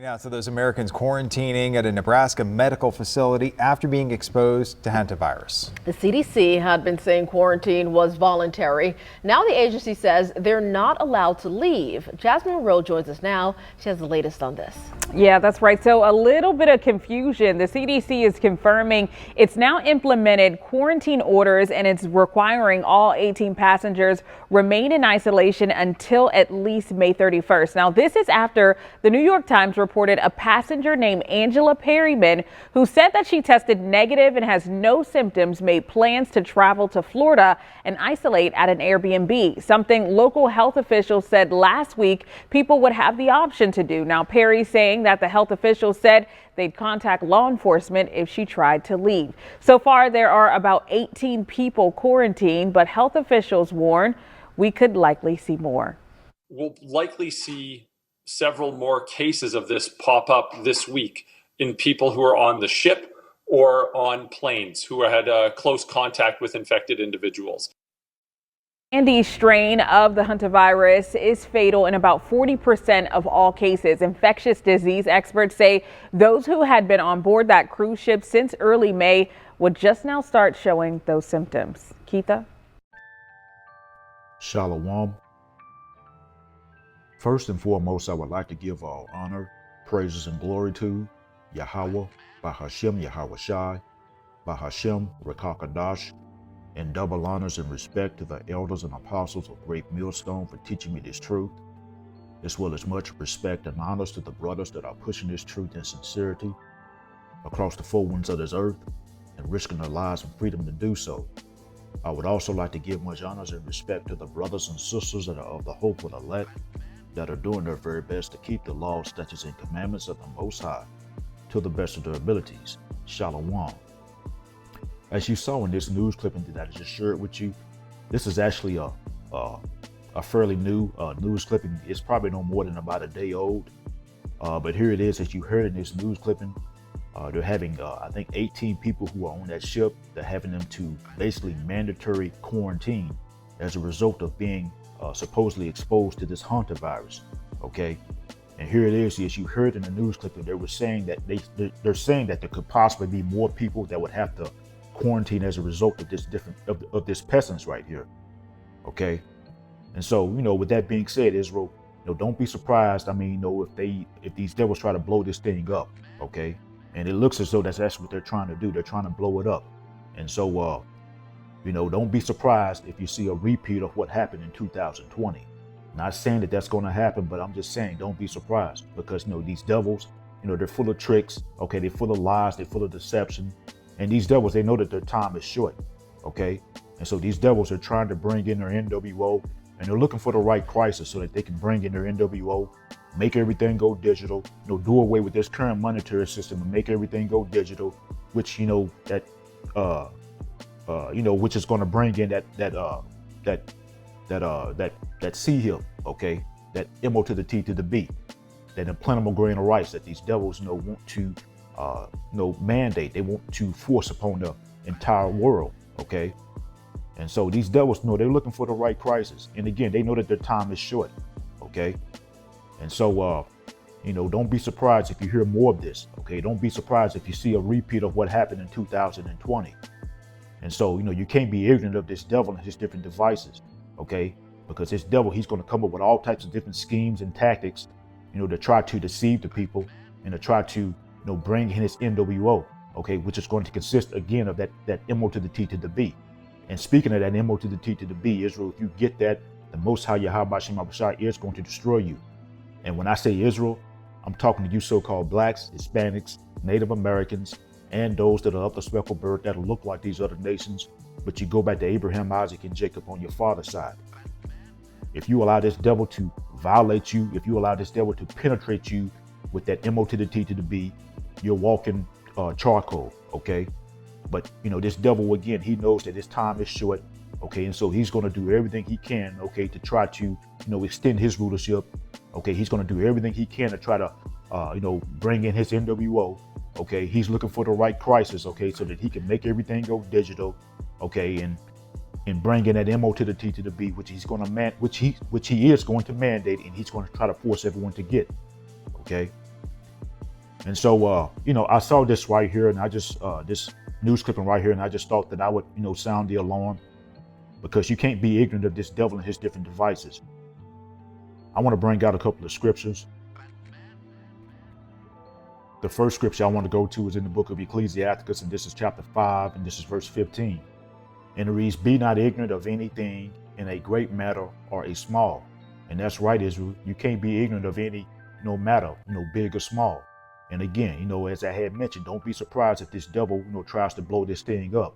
Now to those Americans quarantining at a Nebraska medical facility after being exposed to hantavirus. The CDC had been saying quarantine was voluntary. Now the agency says they're not allowed to leave. Jasmine Monroe joins us now. She has the latest on this. Yeah, that's right. So a little bit of confusion. The CDC is confirming it's now implemented quarantine orders and it's requiring all 18 passengers remain in isolation until at least May 31st. Now, this is after the New York Times reported a passenger named Angela Perryman, who said that she tested negative and has no symptoms, made plans to travel to Florida and isolate at an Airbnb, something local health officials said last week people would have the option to do. Now, Perry saying that the health officials said they'd contact law enforcement if she tried to leave. So far, there are about 18 people quarantined, but health officials warn we could likely see more. We'll likely see several more cases of this pop up this week in people who are on the ship or on planes who had close contact with infected individuals. The strain of the hantavirus is fatal in about 40% of all cases. Infectious disease experts say those who had been on board that cruise ship since early May would just now start showing those symptoms. Keitha? Shalom. First and foremost, I would like to give all honor, praises, and glory to Yahweh, Bahashem Yahweh Shai, Bahashem Rekakadash, and double honors and respect to the elders and apostles of Great Millstone for teaching me this truth, as well as much respect and honors to the brothers that are pushing this truth in sincerity across the four winds of this earth and risking their lives and freedom to do so. I would also like to give much honors and respect to the brothers and sisters that are of the hopeful elect, that are doing their very best to keep the laws, statutes, and commandments of the Most High to the best of their abilities. Shalom. As you saw in this news clipping that I just shared with you, this is actually a fairly new news clipping. It's probably no more than about a day old, but here it is. As you heard in this news clipping, they're having, I think, 18 people who are on that ship. They're having them to basically mandatory quarantine as a result of being supposedly exposed to this hantavirus. Okay, and here it is. As you heard in the news clipping, they were saying that they're saying that there could possibly be more people that would have to quarantine as a result of this of this pestilence right here. Okay, and so with that being said, Israel, don't be surprised. I mean, if these devils try to blow this thing up, okay, and it looks as though that's what they're trying to do. They're trying to blow it up, and so don't be surprised if you see a repeat of what happened in 2020. Not saying that that's going to happen, but I'm just saying don't be surprised, because these devils, they're full of tricks. Okay, they're full of lies. They're full of deception. And these devils, they know that their time is short, okay? And so these devils are trying to bring in their NWO, and they're looking for the right crisis so that they can bring in their NWO, make everything go digital, do away with this current monetary system and make everything go digital, which which is going to bring in that C hill, okay? That MO to the T to the B, that implantable grain of rice that these devils want to mandate. They want to force upon the entire world, okay? And so these devils they're looking for the right crisis, and again, they know that their time is short, okay? And so don't be surprised if you hear more of this, okay? Don't be surprised if you see a repeat of what happened in 2020. And so you can't be ignorant of this devil and his different devices, okay? Because this devil, he's going to come up with all types of different schemes and tactics, to try to deceive the people and to try to bring in his NWO, okay, which is going to consist again of that MO to the T to the B. And speaking of that MO to the T to the B, Israel, if you get that, the Most High Yahweh Shem Abishai is going to destroy you. And when I say Israel, I'm talking to you so-called blacks, Hispanics, Native Americans, and those that are of the speckled bird that look like these other nations, but you go back to Abraham, Isaac, and Jacob on your father's side. If you allow this devil to violate you, if you allow this devil to penetrate you with that MO to the T to the B, you're walking charcoal, okay? But this devil, again, he knows that his time is short, okay? And so he's going to do everything he can, okay, to try to extend his rulership, okay? He's going to do everything he can to try to bring in his NWO, okay? He's looking for the right crisis, okay, so that he can make everything go digital, okay, and bring in that MO to the T to the B, which he's going to which he is going to mandate, and he's going to try to force everyone to get, okay? And so, I saw this right here, and I just this news clipping right here, and I just thought that I would, sound the alarm, because you can't be ignorant of this devil and his different devices. I want to bring out a couple of scriptures. The first scripture I want to go to is in the book of Ecclesiasticus, and this is chapter 5, and this is verse 15. And it reads, "Be not ignorant of anything in a great matter or a small." And that's right, Israel. You can't be ignorant of any, no matter, big or small. And again, as I had mentioned, don't be surprised if this devil, tries to blow this thing up.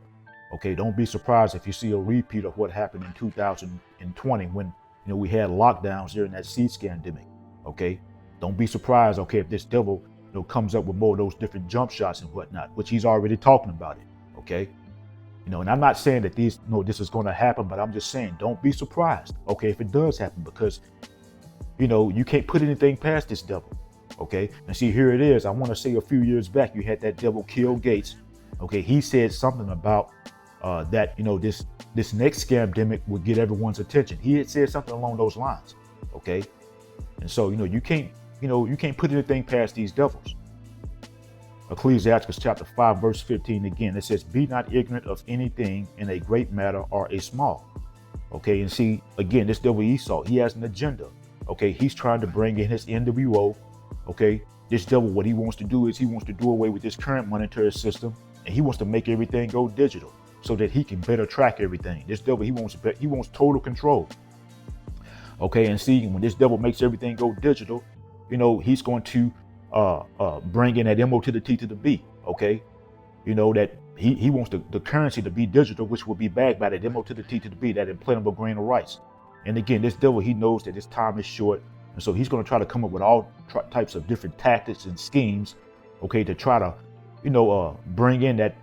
Okay, don't be surprised if you see a repeat of what happened in 2020 when, we had lockdowns during that seed scandemic. Okay, don't be surprised, okay, if this devil, comes up with more of those different jump shots and whatnot, which he's already talking about it. Okay, and I'm not saying that this is going to happen, but I'm just saying, don't be surprised, okay, if it does happen, because, you can't put anything past this devil. Okay, and see, here it is. I want to say a few years back, you had that devil kill Gates. Okay, he said something about that, this next scamdemic would get everyone's attention. He had said something along those lines. Okay, and so you can't put anything past these devils. Ecclesiasticus chapter 5 verse 15 again, it says, "Be not ignorant of anything in a great matter or a small." Okay, and see, again, this devil Esau, he has an agenda. Okay, he's trying to bring in his NWO. Okay, this devil, what he wants to do is he wants to do away with this current monetary system, and he wants to make everything go digital so that he can better track everything. This devil, he wants total control. Okay, and see, when this devil makes everything go digital, he's going to bring in that MO to the T to the B. Okay, that he wants the currency to be digital, which will be backed by that MO to the T to the B, that implantable grain of rice. And again, this devil, he knows that his time is short. And so he's going to try to come up with all types of different tactics and schemes, okay, to try to, bring in that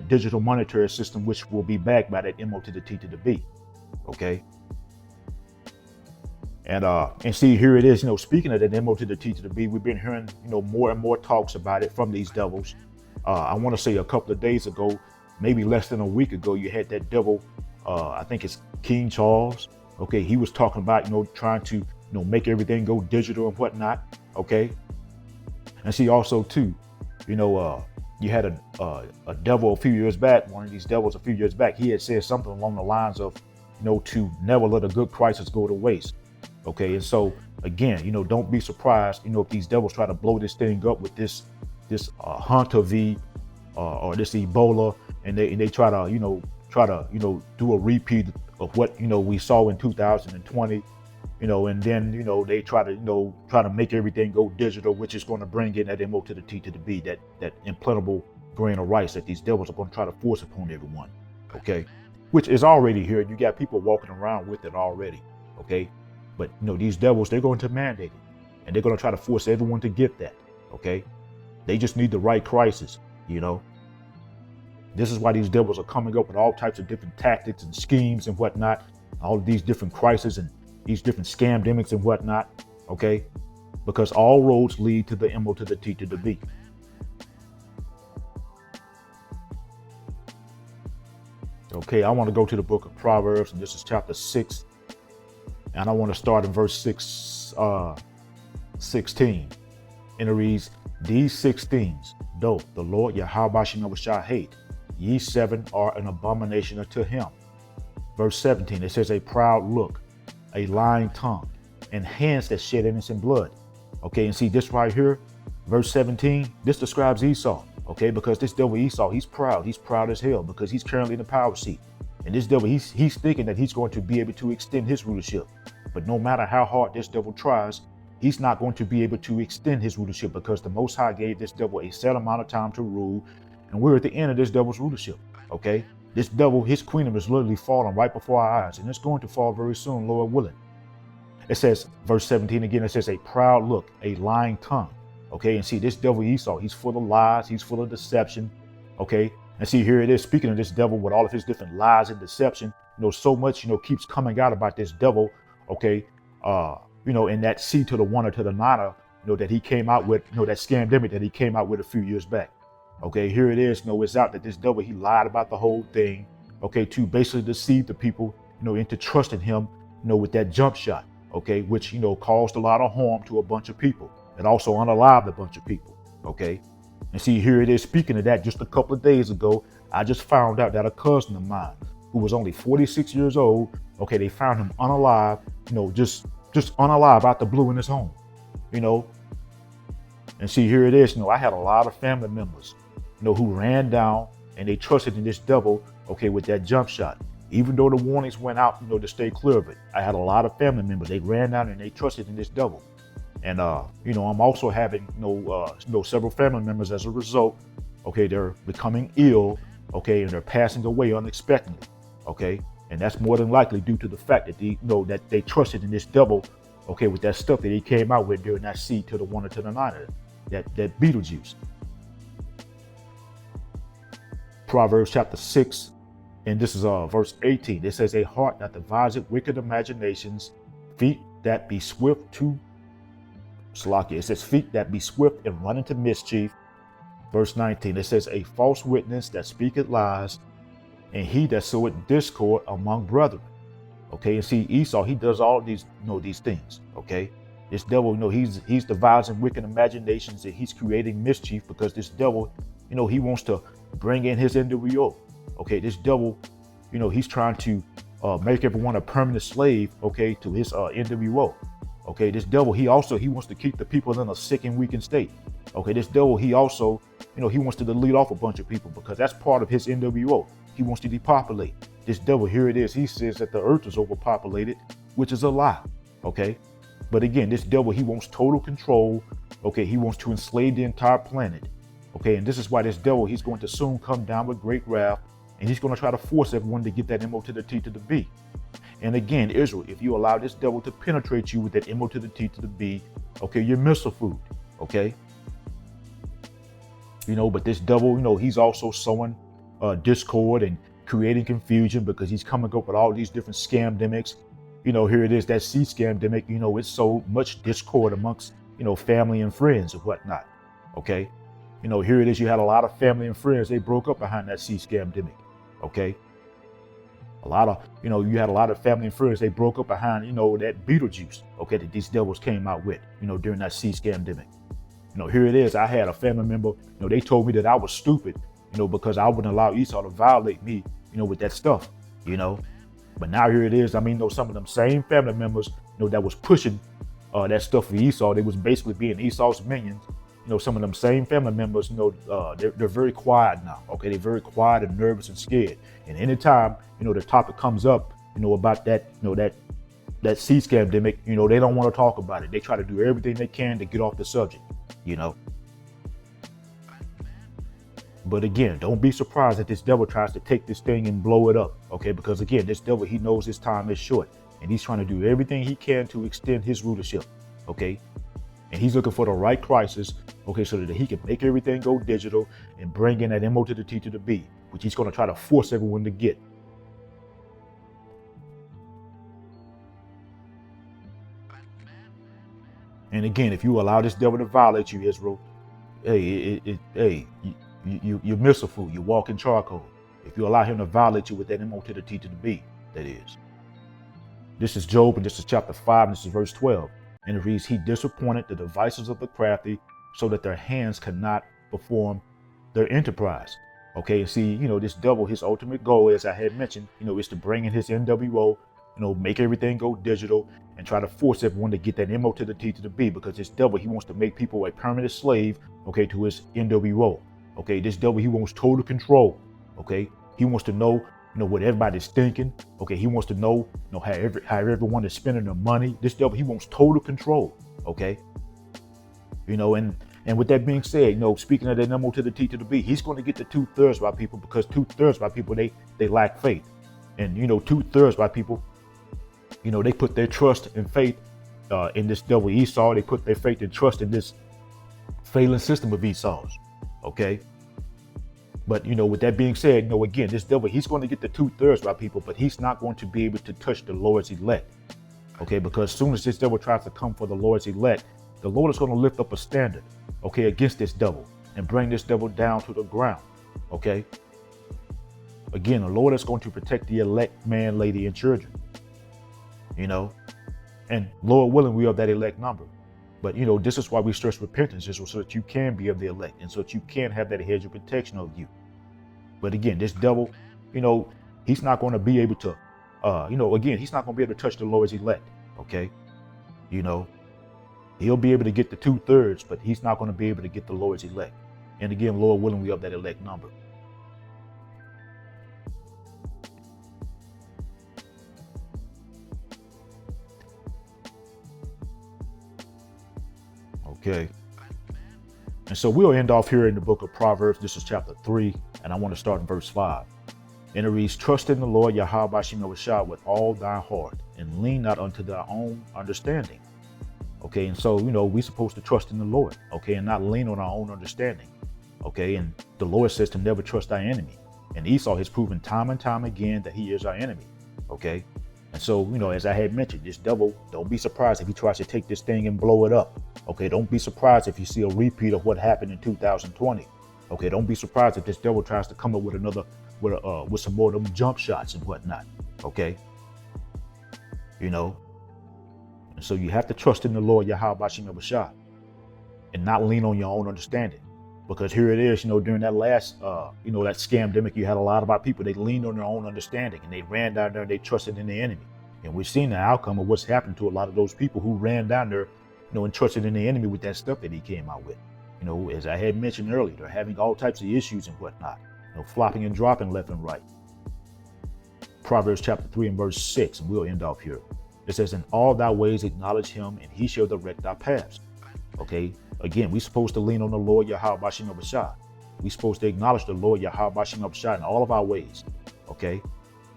digital monetary system, which will be backed by that MO to the T to the B, okay. And see, here it is. Speaking of that MO to the T to the B, we've been hearing, more and more talks about it from these devils. I want to say a couple of days ago, maybe less than a week ago, you had that devil. I think it's King Charles. Okay, he was talking about, trying to make everything go digital and whatnot. Okay, and see also too, you had a devil a few years back. One of these devils a few years back, he had said something along the lines of, to never let a good crisis go to waste. Okay, and so again, don't be surprised, if these devils try to blow this thing up with this Hunter V or this Ebola, and they try to do a repeat of what we saw in 2020. And then, they try to make everything go digital, which is going to bring in that MO to the T to the B, that implantable grain of rice that these devils are going to try to force upon everyone. Okay, which is already here. You got people walking around with it already. Okay, but these devils, they're going to mandate it, and they're going to try to force everyone to get that. Okay, they just need the right crisis. This is why these devils are coming up with all types of different tactics and schemes and whatnot, all of these different crises and these different scamdemics and whatnot, okay? Because all roads lead to the MO to the T to the B. Okay, I want to go to the book of Proverbs, and this is chapter 6. And I want to start in verse 16. And it reads, "These 6 things, though the Lord Yahweh shall hate, ye 7 are an abomination unto him." Verse 17, it says, "A proud look, a lying tongue, and hands that shed innocent blood." Okay, and see this right here, verse 17, this describes Esau. Okay, because this devil Esau, he's proud as hell, because he's currently in the power seat. And this devil, he's thinking that he's going to be able to extend his rulership. But no matter how hard this devil tries, he's not going to be able to extend his rulership, because the Most High gave this devil a set amount of time to rule. And we're at the end of this devil's rulership. Okay, this devil, his kingdom is literally falling right before our eyes, and it's going to fall very soon, Lord willing. It says, verse 17 again, it says, "A proud look, a lying tongue." Okay, and see this devil Esau, he's full of lies, he's full of deception. Okay, and see here it is, speaking of this devil with all of his different lies and deception, so much, keeps coming out about this devil. Okay, in that C to the 1 or to the 9, that he came out with, that scamdemic that he came out with a few years back. Okay, here it is, it's out that this devil, he lied about the whole thing, okay, to basically deceive the people, into trusting him, with that jump shot, okay, which, caused a lot of harm to a bunch of people. It also unalived a bunch of people, Okay. And see, here it is. Speaking of that, just a couple of days ago, I just found out that a cousin of mine who was only 46 years old, okay, they found him unalive, just unalive out the blue in his home, you know. And see, here it is. I had a lot of family members, who ran down and they trusted in this devil, okay, with that jump shot. Even though the warnings went out, to stay clear of it. I had a lot of family members. They ran down and they trusted in this devil. And, I'm also having, several family members as a result. Okay, they're becoming ill. Okay, and they're passing away unexpectedly. Okay, and that's more than likely due to the fact that that they trusted in this devil. Okay, with that stuff that he came out with during that seed to the 1 or to the 9, that Beetlejuice. Proverbs chapter 6, and this is verse 18. It says, "A heart that deviseth wicked imaginations, feet that be swift to Salakia." It says, "Feet that be swift and run into mischief." Verse 19, it says, "A false witness that speaketh lies, and he that soweth discord among brethren." Okay, and see, Esau, he does all these, these things. Okay, this devil, he's devising wicked imaginations and he's creating mischief because this devil, he wants to bring in his NWO. Okay, this devil, he's trying to make everyone a permanent slave. Okay, to his NWO. Okay, this devil, he wants to keep the people in a sick and weakened state. Okay, this devil, he also, he wants to delete off a bunch of people because that's part of his NWO. He wants to depopulate. This devil, here it is. He says that the earth is overpopulated, which is a lie. Okay, but again, this devil, he wants total control. Okay, he wants to enslave the entire planet. Okay, and this is why this devil, he's going to soon come down with great wrath, and he's going to try to force everyone to get that MO to the T to the B. And again, Israel, if you allow this devil to penetrate you with that MO to the T to the B, okay, you're missile food. Okay. But this devil, he's also sowing discord and creating confusion because he's coming up with all these different scamdemics. Here it is, that C scamdemic, it's so much discord amongst, family and friends and whatnot. Okay. Here it is, you had a lot of family and friends, they broke up behind that C scamdemic. Okay. A lot of, you had a lot of family and friends, they broke up behind, that Beetlejuice, okay, that these devils came out with, during that C scamdemic. Here it is, I had a family member, they told me that I was stupid, because I wouldn't allow Esau to violate me, with that stuff, But now here it is, some of them same family members, that was pushing that stuff for Esau, they was basically being Esau's minions. Some of them same family members, they're very quiet now. Okay, they're very quiet and nervous and scared. And anytime, the topic comes up, about that, that C scamdemic, they don't want to talk about it. They try to do everything they can to get off the subject, But again, don't be surprised that this devil tries to take this thing and blow it up. Okay, because again, this devil, he knows his time is short, and he's trying to do everything he can to extend his rulership. Okay. And he's looking for the right crisis, okay, so that he can make everything go digital and bring in that MO to the T to the B, which he's going to try to force everyone to get. And again, if you allow this devil to violate you, Israel, you're missile food, you walk in charcoal. If you allow him to violate you with that MO to the T to the B, that is. This is Job, and this is chapter 5, and this is verse 12. And it reads, "He disappointed the devices of the crafty so that their hands cannot perform their enterprise." Okay, and see, this devil, his ultimate goal, as I had mentioned, is to bring in his NWO, make everything go digital and try to force everyone to get that MO to the T to the B, because this devil, he wants to make people a permanent slave, okay, to his NWO. Okay, this devil, he wants total control. Okay, he wants to know what everybody's thinking. Okay, he wants to know, how everyone is spending their money. This devil, he wants total control. Okay, and with that being said, speaking of that MO to the T to the B, he's going to get the 2/3 by people, because 2/3 by people, they lack faith, and 2/3 by people, they put their trust and faith in this devil Esau. They put their faith and trust in this failing system of Esau's. Okay. But, with that being said, again, this devil, he's going to get the 2/3 by people, but he's not going to be able to touch the Lord's elect. Okay, because as soon as this devil tries to come for the Lord's elect, the Lord is going to lift up a standard, okay, against this devil and bring this devil down to the ground. Okay. Again, the Lord is going to protect the elect man, lady, and children. And Lord willing, we are that elect number. But this is why we stress repentance, is so that you can be of the elect and so that you can have that hedge of protection of you. But again, this devil, he's not going to be able to, again, he's not going to be able to touch the Lord's elect. Okay. He'll be able to get the 2/3, but he's not going to be able to get the Lord's elect. And again, Lord willing, we of that elect number. Okay. And so we'll end off here in the book of Proverbs. This is chapter 3, and I want to start in verse 5. And it reads, trust in the Lord Yahweh Bashim Yahushua with all thy heart, and lean not unto thy own understanding. Okay, and so, we're supposed to trust in the Lord, okay, and not lean on our own understanding. Okay, and the Lord says to never trust thy enemy. And Esau has proven time and time again that he is our enemy. Okay, and so, as I had mentioned, this devil, don't be surprised if he tries to take this thing and blow it up. Okay, don't be surprised if you see a repeat of what happened in 2020. Okay, don't be surprised if this devil tries to come up with with some more of them jump shots and whatnot. Okay, and so you have to trust in the Lord Yahweh Bashim Yahushua and not lean on your own understanding. Because here it is, during that last, that scamdemic, you had a lot of our people, they leaned on their own understanding and they ran down there and they trusted in the enemy. And we've seen the outcome of what's happened to a lot of those people who ran down there, and trusted in the enemy with that stuff that he came out with. As I had mentioned earlier, they're having all types of issues and whatnot, flopping and dropping left and right. Proverbs chapter 3 and verse 6, and we'll end off here. It says, in all thy ways acknowledge him, and he shall direct thy paths. Okay, again, we're supposed to lean on the Lord Yahweh Bashim Yahushua. We're supposed to acknowledge the Lord Yahweh Bashim Yahushua in all of our ways. Okay,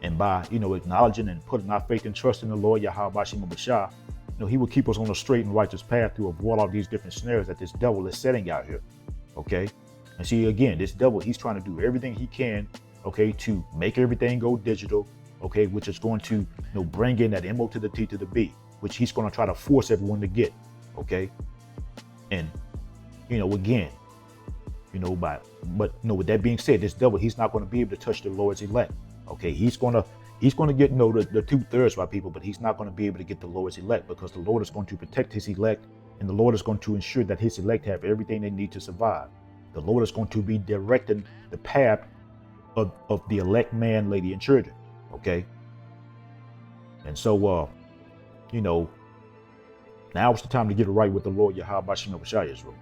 and by acknowledging and putting our faith and trust in the Lord Yahweh Bashim Yahushua, he will keep us on a straight and righteous path to avoid all these different snares that this devil is setting out here. Okay, and see, again, this devil, he's trying to do everything he can, okay, to make everything go digital, okay, which is going to bring in that MO to the T to the B, which he's going to try to force everyone to get. Okay, and again, with that being said, this devil, he's not going to be able to touch the Lord's elect. Okay, he's going to get the 2/3 by people, but he's not going to be able to get the Lord's elect, because the Lord is going to protect his elect, and the Lord is going to ensure that his elect have everything they need to survive. The Lord is going to be directing the path of the elect man, lady, and children. Okay, and so now it's the time to get it right with the Lord Yahweh Bashim Yahushua, Israel,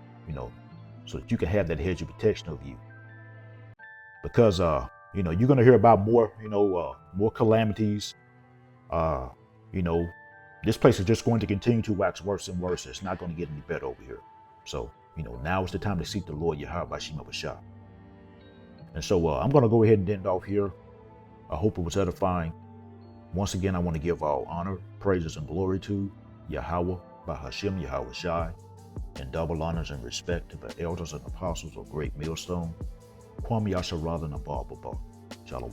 so that you can have that hedge of protection of you. Because you're going to hear about more, more calamities. This place is just going to continue to wax worse and worse. It's not going to get any better over here. So, now is the time to seek the Lord Yahweh Bashim Yahushua. And so I'm going to go ahead and end off here. I hope it was edifying. Once again, I want to give all honor, praises, and glory to Yahweh Bahashim Yahushua, and double honors and respect to the elders and apostles of Great Millstone, Kwame Yasharada Nabal Baba. Shalom.